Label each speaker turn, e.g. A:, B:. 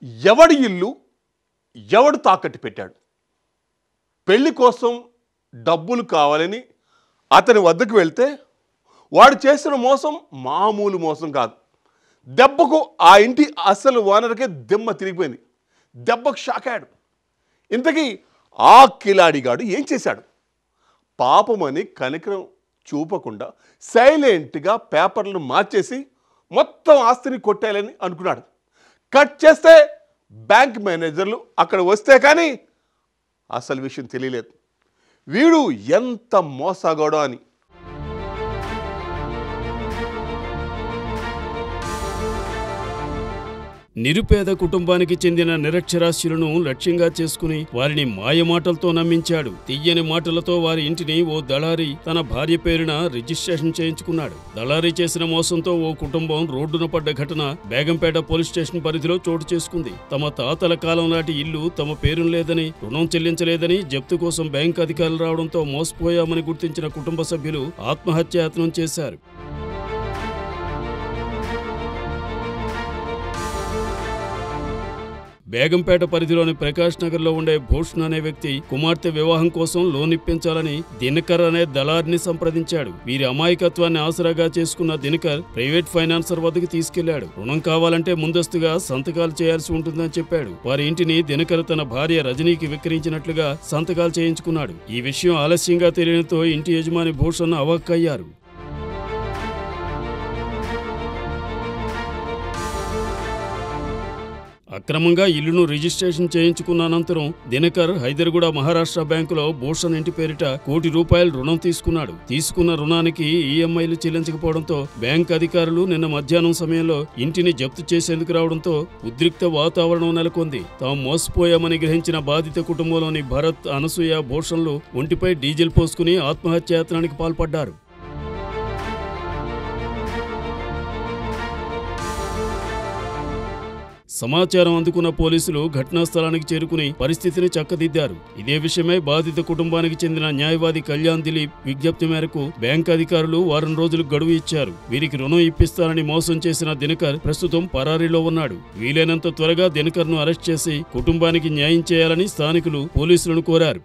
A: ఎవడి ఇల్లు ఎవడు తాకట్టు పెట్టాడు? పెళ్లి కోసం డబ్బులు కావాలని అతని వద్దకు వెళ్తే వాడు చేసిన మోసం మామూలు మోసం కాదు. దెబ్బకు ఆ ఇంటి అసలు ఓనర్కే దిమ్మ తిరిగిపోయింది. దెబ్బకు షాక్ అయ్యాడు. ఇంతకీ ఆ కిలాడిగాడు ఏం చేశాడు? పాపమని కనికరం చూపకుండా సైలెంట్గా పేపర్లను మార్చేసి మొత్తం ఆస్తిని కొట్టేయాలని అనుకున్నాడు. కట్ చేస్తే బ్యాంక్ మేనేజర్లు అక్కడ వస్తే కానీ అసలు విషయం తెలియలేదు. వీడు ఎంత మోసగాడో అని.
B: నిరుపేద కుటుంబానికి చెందిన నిరక్షరాస్యులను లక్ష్యంగా చేసుకుని వారిని మాయమాటలతో నమ్మించాడు. తీయని మాటలతో వారి ఇంటిని ఓ దళారీ తన భార్య పేరున రిజిస్ట్రేషన్ చేయించుకున్నాడు. దళారీ చేసిన మోసంతో ఓ కుటుంబం రోడ్డున పడ్డ ఘటన బేగంపేట పోలీస్ స్టేషన్ పరిధిలో చోటు చేసుకుంది. తమ తాతల కాలం నాటి ఇల్లు తమ పేరున లేదని, రుణం చెల్లించలేదని జప్తు కోసం బ్యాంకు అధికారులు రావడంతో మోసపోయామని గుర్తించిన కుటుంబ సభ్యులు ఆత్మహత్యాయత్నం చేశారు. బేగంపేట పరిధిలోని ప్రకాష్ నగర్లో ఉండే భూషణ్ అనే వ్యక్తి కుమార్తె వివాహం కోసం లోన్ ఇప్పించాలని దినకర్ అనే దళారిని సంప్రదించాడు. వీరి అమాయకత్వాన్ని ఆసరాగా చేసుకున్న దినకర్ ప్రైవేట్ ఫైనాన్సర్ వద్దకు తీసుకెళ్లాడు. రుణం కావాలంటే ముందస్తుగా సంతకాలు చేయాల్సి ఉంటుందని చెప్పాడు. వారి ఇంటిని దినకర్ తన భార్య రజనీకి విక్రయించినట్లుగా సంతకాలు చేయించుకున్నాడు. ఈ విషయం ఆలస్యంగా తెలియడంతో ఇంటి యజమాని భూషణ్ అవాక్కయ్యారు. అక్రమంగా ఇల్లును రిజిస్ట్రేషన్ చేయించుకున్న అనంతరం దినకర్ హైదర్గూడ మహారాష్ట్ర బ్యాంకులో భూషణ్ ఇంటి పేరిట ₹1 కోటి రుణం తీసుకున్నాడు. తీసుకున్న రుణానికి ఈఎంఐలు చెల్లించకపోవడంతో బ్యాంక్ అధికారులు నిన్న మధ్యాహ్నం సమయంలో ఇంటిని జప్తు చేసేందుకు రావడంతో ఉద్రిక్త వాతావరణం నెలకొంది. తాము మోసపోయామని గ్రహించిన బాధిత కుటుంబంలోని భరత్, అనసూయ, భూషణ్లు ఒంటిపై డీజిల్ పోసుకుని ఆత్మహత్యాయత్నానికి పాల్పడ్డారు. సమాచారం అందుకున్న పోలీసులు ఘటనా స్థలానికి చేరుకుని పరిస్థితిని చక్కదిద్దారు. ఇదే విషయమై బాధిత కుటుంబానికి చెందిన న్యాయవాది కళ్యాణ్ దిలీప్ విజ్ఞప్తి మేరకు బ్యాంక్ అధికారులు వారం రోజులు గడువు ఇచ్చారు. వీరికి రుణం ఇప్పిస్తారని మోసం చేసిన దినకర్ ప్రస్తుతం పరారీలో ఉన్నాడు. వీలైనంత త్వరగా దినకర్ను అరెస్ట్ చేసి కుటుంబానికి న్యాయం చేయాలని స్థానికులు పోలీసులను కోరారు.